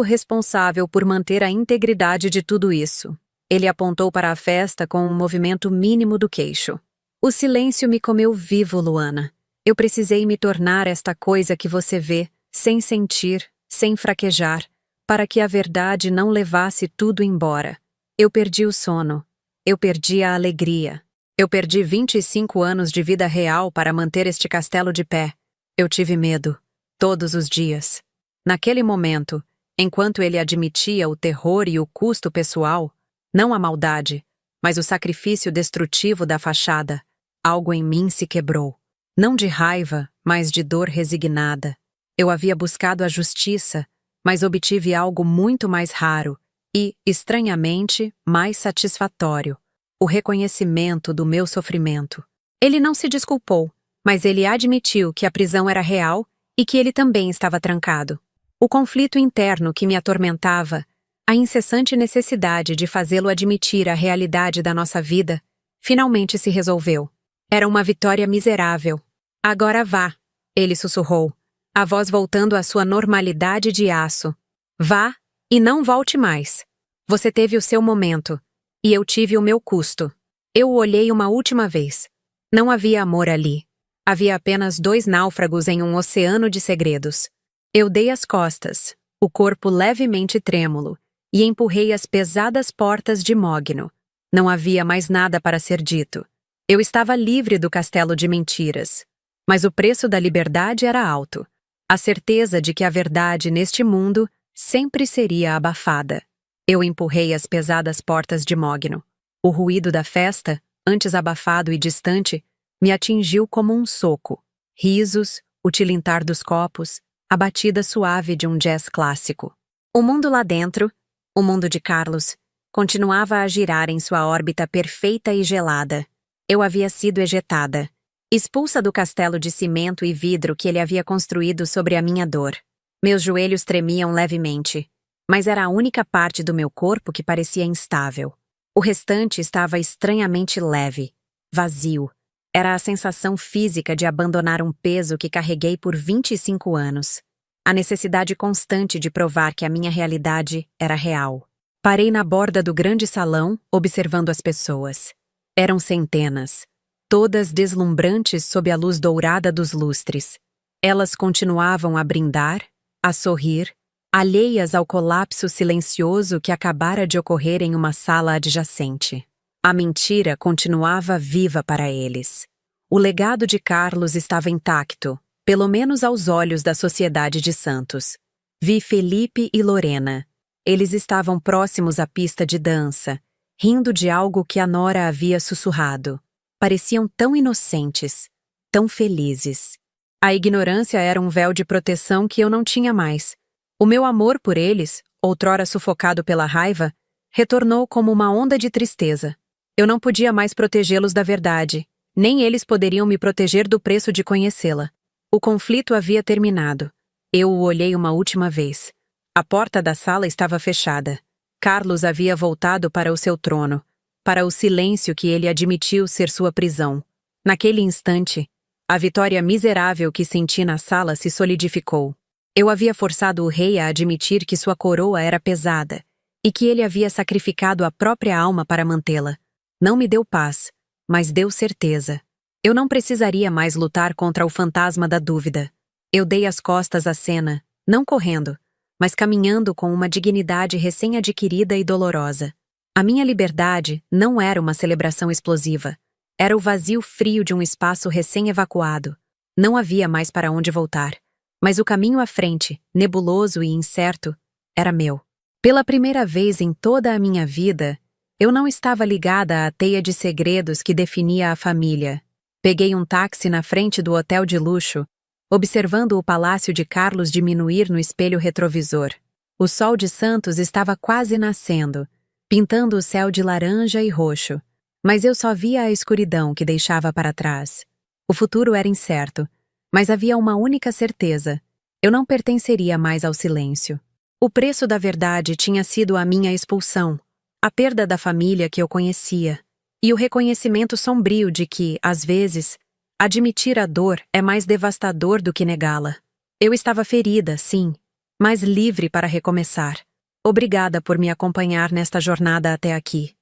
responsável por manter a integridade de tudo isso. Ele apontou para a festa com um movimento mínimo do queixo. O silêncio me comeu vivo, Luana. Eu precisei me tornar esta coisa que você vê, sem sentir, sem fraquejar, para que a verdade não levasse tudo embora. Eu perdi o sono. Eu perdi a alegria. Eu perdi 25 anos de vida real para manter este castelo de pé. Eu tive medo. Todos os dias. Naquele momento, enquanto ele admitia o terror e o custo pessoal, não a maldade, mas o sacrifício destrutivo da fachada, algo em mim se quebrou. Não de raiva, mas de dor resignada. Eu havia buscado a justiça, mas obtive algo muito mais raro e, estranhamente, mais satisfatório: o reconhecimento do meu sofrimento. Ele não se desculpou, mas ele admitiu que a prisão era real e que ele também estava trancado. O conflito interno que me atormentava, a incessante necessidade de fazê-lo admitir a realidade da nossa vida, finalmente se resolveu. Era uma vitória miserável. Agora vá, ele sussurrou, a voz voltando à sua normalidade de aço. Vá e não volte mais. Você teve o seu momento, e eu tive o meu custo. Eu o olhei uma última vez. Não havia amor ali. Havia apenas 2 náufragos em um oceano de segredos. Eu dei as costas, o corpo levemente trêmulo, e empurrei as pesadas portas de mogno. Não havia mais nada para ser dito. Eu estava livre do castelo de mentiras. Mas o preço da liberdade era alto. A certeza de que a verdade neste mundo sempre seria abafada. Eu empurrei as pesadas portas de mogno. O ruído da festa, antes abafado e distante, me atingiu como um soco. Risos, o tilintar dos copos, a batida suave de um jazz clássico. O mundo lá dentro, o mundo de Carlos, continuava a girar em sua órbita perfeita e gelada. Eu havia sido ejetada, expulsa do castelo de cimento e vidro que ele havia construído sobre a minha dor. Meus joelhos tremiam levemente, mas era a única parte do meu corpo que parecia instável. O restante estava estranhamente leve, vazio. Era a sensação física de abandonar um peso que carreguei por 25 anos. A necessidade constante de provar que a minha realidade era real. Parei na borda do grande salão, observando as pessoas. Eram centenas, todas deslumbrantes sob a luz dourada dos lustres. Elas continuavam a brindar, a sorrir, alheias ao colapso silencioso que acabara de ocorrer em uma sala adjacente. A mentira continuava viva para eles. O legado de Carlos estava intacto, pelo menos aos olhos da sociedade de Santos. Vi Felipe e Lorena. Eles estavam próximos à pista de dança, rindo de algo que a nora havia sussurrado. Pareciam tão inocentes, tão felizes. A ignorância era um véu de proteção que eu não tinha mais. O meu amor por eles, outrora sufocado pela raiva, retornou como uma onda de tristeza. Eu não podia mais protegê-los da verdade, nem eles poderiam me proteger do preço de conhecê-la. O conflito havia terminado. Eu o olhei uma última vez. A porta da sala estava fechada. Carlos havia voltado para o seu trono, para o silêncio que ele admitiu ser sua prisão. Naquele instante, a vitória miserável que senti na sala se solidificou. Eu havia forçado o rei a admitir que sua coroa era pesada e que ele havia sacrificado a própria alma para mantê-la. Não me deu paz, mas deu certeza. Eu não precisaria mais lutar contra o fantasma da dúvida. Eu dei as costas à cena, não correndo, mas caminhando com uma dignidade recém-adquirida e dolorosa. A minha liberdade não era uma celebração explosiva. Era o vazio frio de um espaço recém-evacuado. Não havia mais para onde voltar. Mas o caminho à frente, nebuloso e incerto, era meu. Pela primeira vez em toda a minha vida, eu não estava ligada à teia de segredos que definia a família. Peguei um táxi na frente do hotel de luxo, observando o palácio de Carlos diminuir no espelho retrovisor. O sol de Santos estava quase nascendo, pintando o céu de laranja e roxo, mas eu só via a escuridão que deixava para trás. O futuro era incerto, mas havia uma única certeza: eu não pertenceria mais ao silêncio. O preço da verdade tinha sido a minha expulsão, a perda da família que eu conhecia, e o reconhecimento sombrio de que, às vezes, admitir a dor é mais devastador do que negá-la. Eu estava ferida, sim, mas livre para recomeçar. Obrigada por me acompanhar nesta jornada até aqui.